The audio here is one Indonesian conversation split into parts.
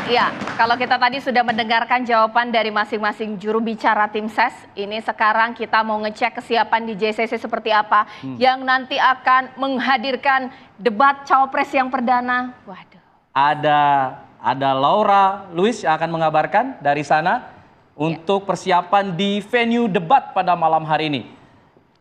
Ya, kalau kita tadi sudah mendengarkan jawaban dari masing-masing juru bicara tim ses, ini sekarang kita mau ngecek kesiapan di JCC seperti apa yang nanti akan menghadirkan debat cawapres yang perdana. Waduh. Ada Laura Luis yang akan mengabarkan dari sana untuk persiapan di venue debat pada malam hari ini.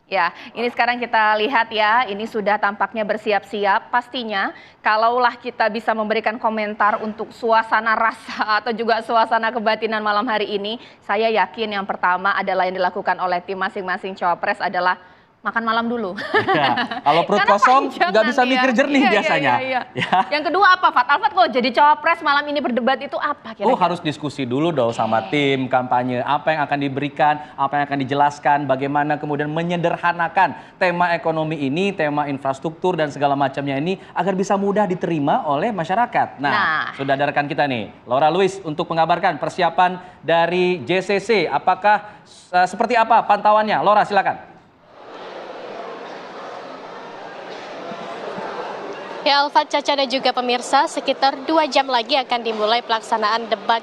Ya, ini sekarang kita lihat ya, ini sudah tampaknya bersiap-siap. Pastinya kalaulah kita bisa memberikan komentar untuk suasana rasa atau juga suasana kebatinan malam hari ini, saya yakin yang pertama adalah yang dilakukan oleh tim masing-masing cawapres adalah makan malam dulu. Ya, kalau perut kosong nggak bisa mikir jernih biasanya. Iya. Ya. Yang kedua apa, Fat? Alfat kok jadi cawapres malam ini berdebat itu apa kira-kira? Oh, harus diskusi dulu dong sama tim kampanye. Apa yang akan diberikan, apa yang akan dijelaskan, bagaimana kemudian menyederhanakan tema ekonomi ini, tema infrastruktur dan segala macamnya ini agar bisa mudah diterima oleh masyarakat. Nah, sudah ada rekan kita nih, Laura Luis untuk mengabarkan persiapan dari JCC. Apakah seperti apa pantauannya? Laura, silakan. Ya, Alfat, Caca dan juga pemirsa, sekitar 2 jam lagi akan dimulai pelaksanaan debat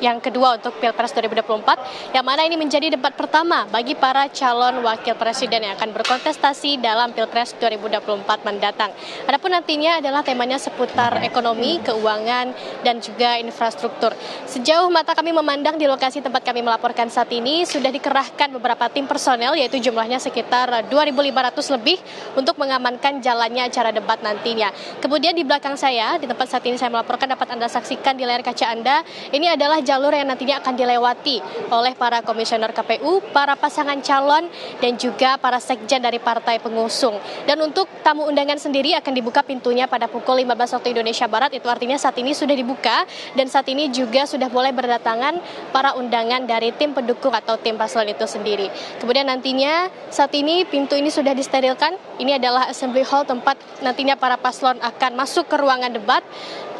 yang kedua untuk Pilpres 2024, yang mana ini menjadi debat pertama bagi para calon wakil presiden yang akan berkontestasi dalam Pilpres 2024 mendatang. Adapun nantinya adalah temanya seputar ekonomi, keuangan, dan juga infrastruktur. Sejauh mata kami memandang di lokasi tempat kami melaporkan saat ini, sudah dikerahkan beberapa tim personel, yaitu jumlahnya sekitar 2.500 lebih untuk mengamankan jalannya acara debat nantinya. Kemudian di belakang saya, di tempat saat ini saya melaporkan, dapat Anda saksikan di layar kaca Anda, ini adalah jalur yang nantinya akan dilewati oleh para komisioner KPU, para pasangan calon, dan juga para sekjen dari partai pengusung. Dan untuk tamu undangan sendiri akan dibuka pintunya pada pukul 15 waktu Indonesia Barat, itu artinya saat ini sudah dibuka, dan saat ini juga sudah mulai berdatangan para undangan dari tim pendukung atau tim paslon itu sendiri. Kemudian nantinya saat ini pintu ini sudah disterilkan, ini adalah assembly hall tempat nantinya para paslon akan masuk ke ruangan debat.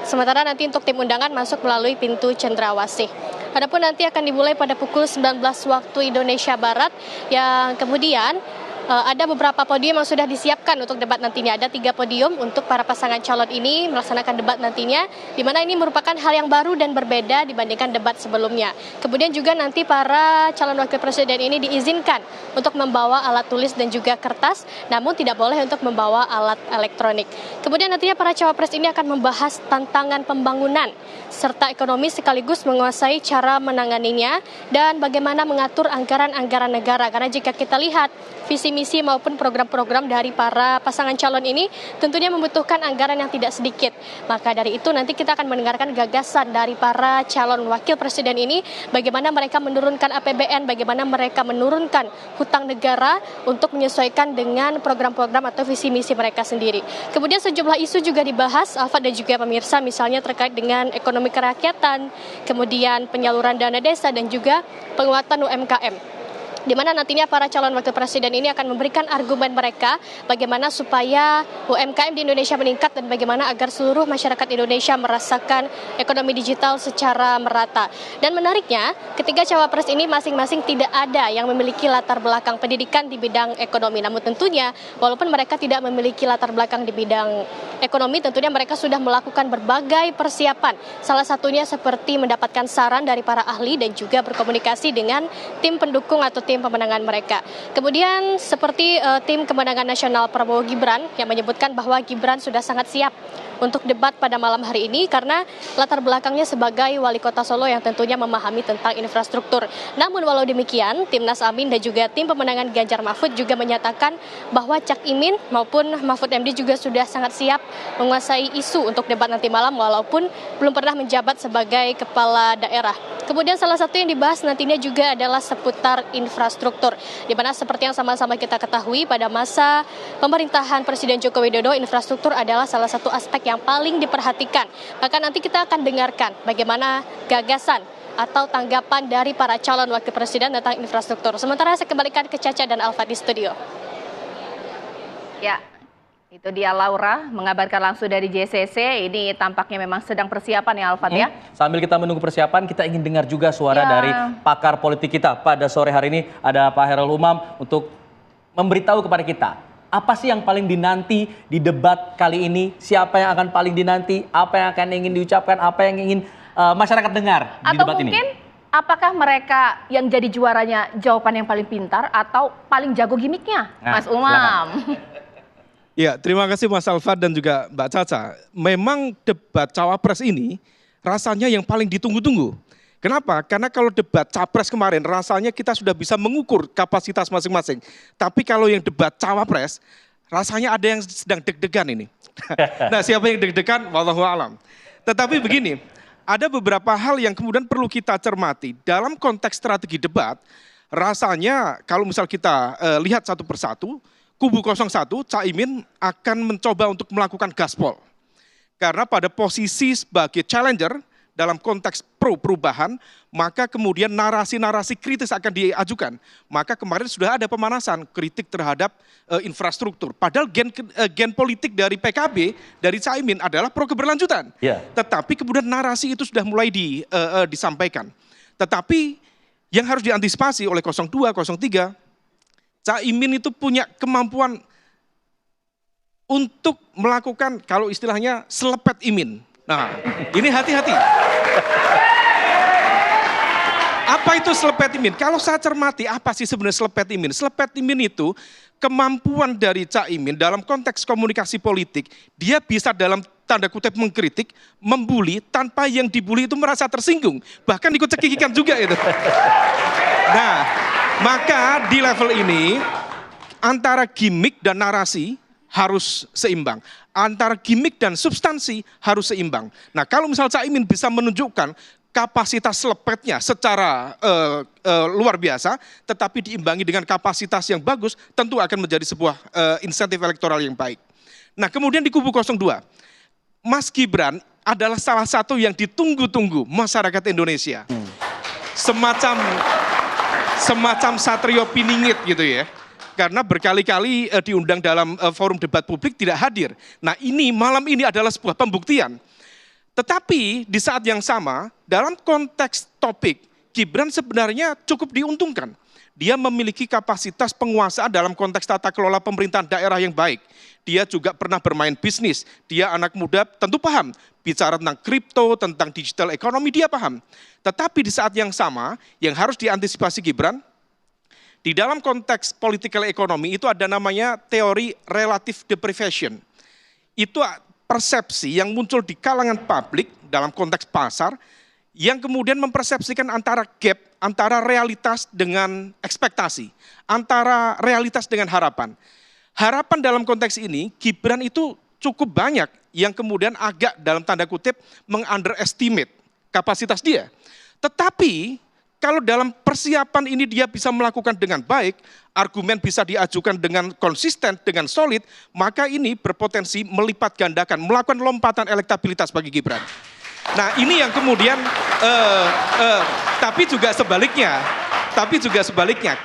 Sementara nanti untuk tim undangan masuk melalui pintu Cendrawasih. Adapun nanti akan dimulai pada pukul 19 waktu Indonesia Barat, yang kemudian ada beberapa podium yang sudah disiapkan untuk debat nantinya. Ada 3 podium untuk para pasangan calon ini melaksanakan debat nantinya, di mana ini merupakan hal yang baru dan berbeda dibandingkan debat sebelumnya. Kemudian juga nanti para calon wakil presiden ini diizinkan untuk membawa alat tulis dan juga kertas, namun tidak boleh untuk membawa alat elektronik. Kemudian nantinya para cawapres ini akan membahas tantangan pembangunan serta ekonomi sekaligus menguasai cara menanganinya dan bagaimana mengatur anggaran-anggaran negara. Karena jika kita lihat visi misi maupun program-program dari para pasangan calon ini tentunya membutuhkan anggaran yang tidak sedikit. Maka dari itu nanti kita akan mendengarkan gagasan dari para calon wakil presiden ini, bagaimana mereka menurunkan APBN, bagaimana mereka menurunkan hutang negara untuk menyesuaikan dengan program-program atau visi misi mereka sendiri. Kemudian sejumlah isu juga dibahas, Alfa dan juga pemirsa, misalnya terkait dengan ekonomi kerakyatan, kemudian penyaluran dana desa dan juga penguatan UMKM. Di mana nantinya para calon wakil presiden ini akan memberikan argumen mereka bagaimana supaya UMKM di Indonesia meningkat dan bagaimana agar seluruh masyarakat Indonesia merasakan ekonomi digital secara merata. Dan menariknya, ketiga cawapres ini masing-masing tidak ada yang memiliki latar belakang pendidikan di bidang ekonomi. Namun tentunya, walaupun mereka tidak memiliki latar belakang di bidang ekonomi, tentunya mereka sudah melakukan berbagai persiapan. Salah satunya seperti mendapatkan saran dari para ahli dan juga berkomunikasi dengan tim pendukung atau tim pemenangan mereka. Kemudian seperti tim kemenangan nasional Prabowo Gibran yang menyebutkan bahwa Gibran sudah sangat siap untuk debat pada malam hari ini karena latar belakangnya sebagai wali kota Solo yang tentunya memahami tentang infrastruktur. Namun walau demikian, Timnas Amin dan juga tim pemenangan Ganjar Mahfud juga menyatakan bahwa Cak Imin maupun Mahfud MD juga sudah sangat siap menguasai isu untuk debat nanti malam walaupun belum pernah menjabat sebagai kepala daerah. Kemudian salah satu yang dibahas nantinya juga adalah seputar infrastruktur, di mana seperti yang sama-sama kita ketahui pada masa pemerintahan Presiden Joko Widodo, infrastruktur adalah salah satu aspek yang paling diperhatikan. Maka nanti kita akan dengarkan bagaimana gagasan atau tanggapan dari para calon wakil presiden tentang infrastruktur. Sementara saya kembalikan ke Caca dan Alfa di studio. Ya, itu dia Laura mengabarkan langsung dari JCC. Ini tampaknya memang sedang persiapan ya Alfat ya. Sambil kita menunggu persiapan, kita ingin dengar juga suara dari pakar politik kita. Pada sore hari ini ada Pak Hairul Umam untuk memberitahu kepada kita apa sih yang paling dinanti di debat kali ini, siapa yang akan paling dinanti, apa yang akan ingin diucapkan, apa yang ingin masyarakat dengar di Atau debat ini? mungkin apakah mereka yang jadi juaranya jawaban yang paling pintar atau paling jago gimmicknya, Nah, Mas Umam? Ya, terima kasih Mas Alfa dan juga Mbak Caca. Memang debat cawapres ini rasanya yang paling ditunggu-tunggu. Kenapa? Karena kalau debat capres kemarin rasanya kita sudah bisa mengukur kapasitas masing-masing. Tapi kalau yang debat cawapres rasanya ada yang sedang deg-degan ini. Nah, siapa yang deg-degan? Wallahu alam. Tetapi begini, ada beberapa hal yang kemudian perlu kita cermati. Dalam konteks strategi debat, rasanya kalau misal kita lihat satu persatu, kubu 01 Caimin akan mencoba untuk melakukan gaspol. Karena pada posisi sebagai challenger dalam konteks pro perubahan, maka kemudian narasi-narasi kritis akan diajukan. Maka kemarin sudah ada pemanasan kritik terhadap infrastruktur. Padahal gen politik dari PKB, dari Caimin adalah pro keberlanjutan. Ya. Tetapi kemudian narasi itu sudah mulai disampaikan. Tetapi yang harus diantisipasi oleh 02, 03, Caimin itu punya kemampuan untuk melakukan, kalau istilahnya, selepet imin. Nah, ini hati-hati. Apa itu selepet imin? Kalau saya cermati, apa sih sebenarnya selepet imin? Selepet imin itu kemampuan dari Caimin dalam konteks komunikasi politik, dia bisa dalam tanda kutip mengkritik, membuli, tanpa yang dibuli itu merasa tersinggung. Bahkan ikut cekikikan juga itu. Nah, maka di level ini, antara gimmick dan narasi harus seimbang. Antara gimmick dan substansi harus seimbang. Nah, kalau misal Caimin bisa menunjukkan kapasitas selepetnya secara luar biasa, tetapi diimbangi dengan kapasitas yang bagus, tentu akan menjadi sebuah insentif elektoral yang baik. Nah, kemudian di kubu 02, Mas Gibran adalah salah satu yang ditunggu-tunggu masyarakat Indonesia. Semacam Satrio Piningit gitu ya. Karena berkali-kali diundang dalam forum debat publik tidak hadir. Nah, ini malam ini adalah sebuah pembuktian. Tetapi di saat yang sama, dalam konteks topik, Gibran sebenarnya cukup diuntungkan. Dia memiliki kapasitas penguasaan dalam konteks tata kelola pemerintahan daerah yang baik. Dia juga pernah bermain bisnis. Dia anak muda tentu paham. Bicara tentang kripto, tentang digital ekonomi, dia paham. Tetapi di saat yang sama, yang harus diantisipasi Gibran, di dalam konteks political economy itu ada namanya teori relative deprivation. Itu persepsi yang muncul di kalangan publik dalam konteks pasar yang kemudian mempersepsikan antara gap antara realitas dengan ekspektasi, antara realitas dengan harapan. Harapan dalam konteks ini Gibran itu cukup banyak yang kemudian agak dalam tanda kutip meng-underestimate kapasitas dia. Tetapi kalau dalam persiapan ini dia bisa melakukan dengan baik, argumen bisa diajukan dengan konsisten, dengan solid, maka ini berpotensi melipat gandakan, melakukan lompatan elektabilitas bagi Gibran. Nah, ini yang kemudian, tapi juga sebaliknya,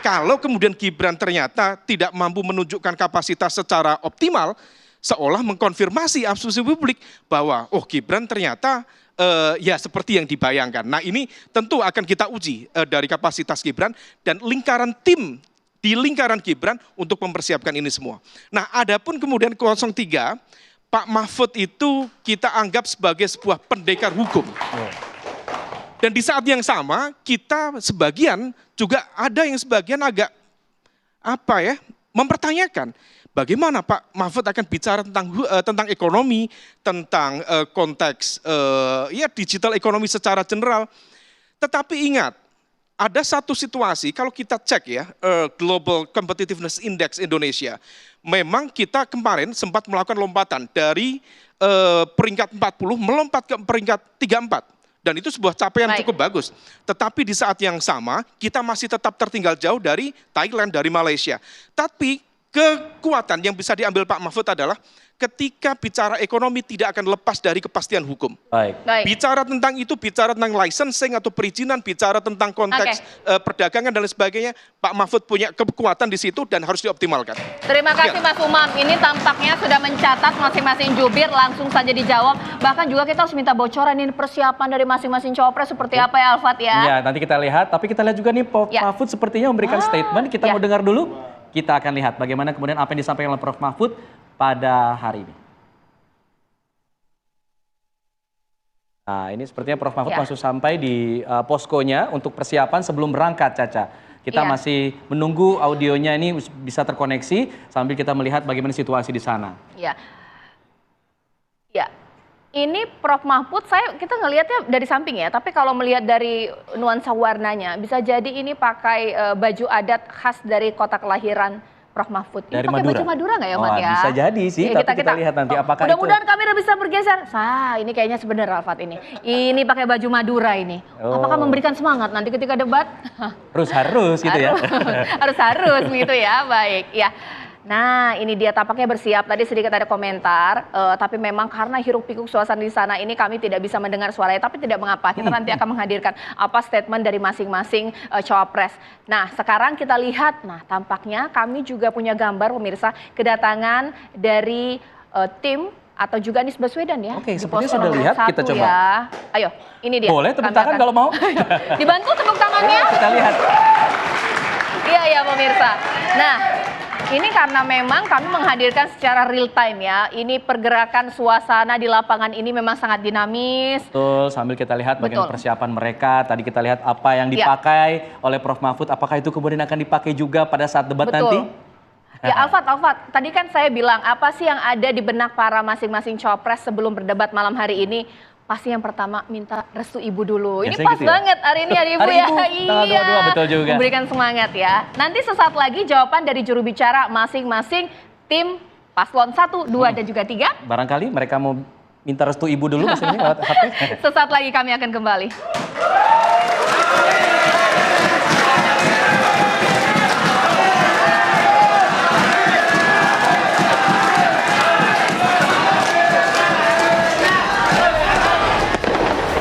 kalau kemudian Gibran ternyata tidak mampu menunjukkan kapasitas secara optimal, seolah mengkonfirmasi asumsi publik bahwa, oh Gibran ternyata ya seperti yang dibayangkan. Nah, ini tentu akan kita uji dari kapasitas Gibran dan lingkaran tim di lingkaran Gibran untuk mempersiapkan ini semua. Nah, adapun kemudian 03, Pak Mahfud itu kita anggap sebagai sebuah pendekar hukum. Dan di saat yang sama kita sebagian juga ada yang sebagian agak mempertanyakan. Bagaimana Pak Mahfud akan bicara tentang ekonomi, tentang konteks digital ekonomi secara general. Tetapi ingat, ada satu situasi kalau kita cek ya Global Competitiveness Index Indonesia, memang kita kemarin sempat melakukan lompatan dari peringkat 40 melompat ke peringkat 34. Dan itu sebuah capaian cukup bagus. Tetapi di saat yang sama kita masih tetap tertinggal jauh dari Thailand, dari Malaysia. Tapi kekuatan yang bisa diambil Pak Mahfud adalah ketika bicara ekonomi tidak akan lepas dari kepastian hukum. Baik. Bicara tentang itu, bicara tentang licensing atau perizinan, bicara tentang konteks perdagangan dan lain sebagainya, Pak Mahfud punya kekuatan di situ dan harus dioptimalkan. Terima kasih Mas Umam. Ini tampaknya sudah mencatat masing-masing jubir, langsung saja dijawab. Bahkan juga kita harus minta bocoran ini persiapan dari masing-masing cawapres seperti apa ya Alfat ya. Ya, nanti kita lihat. Tapi kita lihat juga nih Pak Mahfud sepertinya memberikan statement. Kita mau dengar dulu. Kita akan lihat bagaimana kemudian apa yang disampaikan oleh Prof. Mahfud pada hari ini. Nah, ini sepertinya Prof. Mahfud Ya. langsung sampai di poskonya untuk persiapan sebelum berangkat, Caca. Kita Iya. masih menunggu audionya ini bisa terkoneksi sambil kita melihat bagaimana situasi di sana. Ya. Ya. Ini Prof. Mahfud, kita ngelihatnya dari samping ya, tapi kalau melihat dari nuansa warnanya, bisa jadi ini pakai baju adat khas dari kota kelahiran Prof. Mahfud. Ini Dari pakai Madura. baju Madura nggak ya, Mat Wah, ya? bisa jadi sih, Iya, tapi kita lihat nanti apakah itu- mudah-mudahan kamera bisa bergeser. Ini kayaknya sebenarnya Alfat ini. Ini pakai baju Madura ini. Oh. Apakah memberikan semangat nanti ketika debat? Harus gitu ya. harus gitu ya, baik ya. Nah, ini dia tampaknya bersiap. Tadi sedikit ada komentar, tapi memang karena hiruk pikuk suasana di sana ini kami tidak bisa mendengar suaranya. Tapi tidak mengapa, kita nanti akan menghadirkan apa statement dari masing-masing cawapres. Nah, sekarang kita lihat. Nah, tampaknya kami juga punya gambar pemirsa kedatangan dari tim atau juga Anies Baswedan ya. Oke, di sepertinya pos sudah nomor lihat, 1 kita coba. Ya. Ayo, ini dia. Boleh tepuk tangan Tampilkan. kalau mau. Dibantu tepuk tangannya. Kita lihat. Iya ya pemirsa. Nah, ini karena memang kami menghadirkan secara real time ya. Ini pergerakan suasana di lapangan ini memang sangat dinamis. Betul, sambil kita lihat bagaimana Betul. persiapan mereka. Tadi kita lihat apa yang Ya. dipakai oleh Prof. Mahfud. Apakah itu kemudian akan dipakai juga pada saat debat Betul. nanti? Ya Alfat, tadi kan saya bilang apa sih yang ada di benak para masing-masing cawapres sebelum berdebat malam hari ini? Pasti yang pertama minta restu ibu dulu. Ini Biasanya pas gitu ya? banget hari ini hari ibu Hari ya. Ibu, tanggal 22, betul juga. Memberikan semangat ya. Nanti sesaat lagi jawaban dari juru bicara masing-masing tim paslon 1, 2 dan juga 3. Barangkali mereka mau minta restu ibu dulu mesinnya lewat HP. Sesaat lagi kami akan kembali.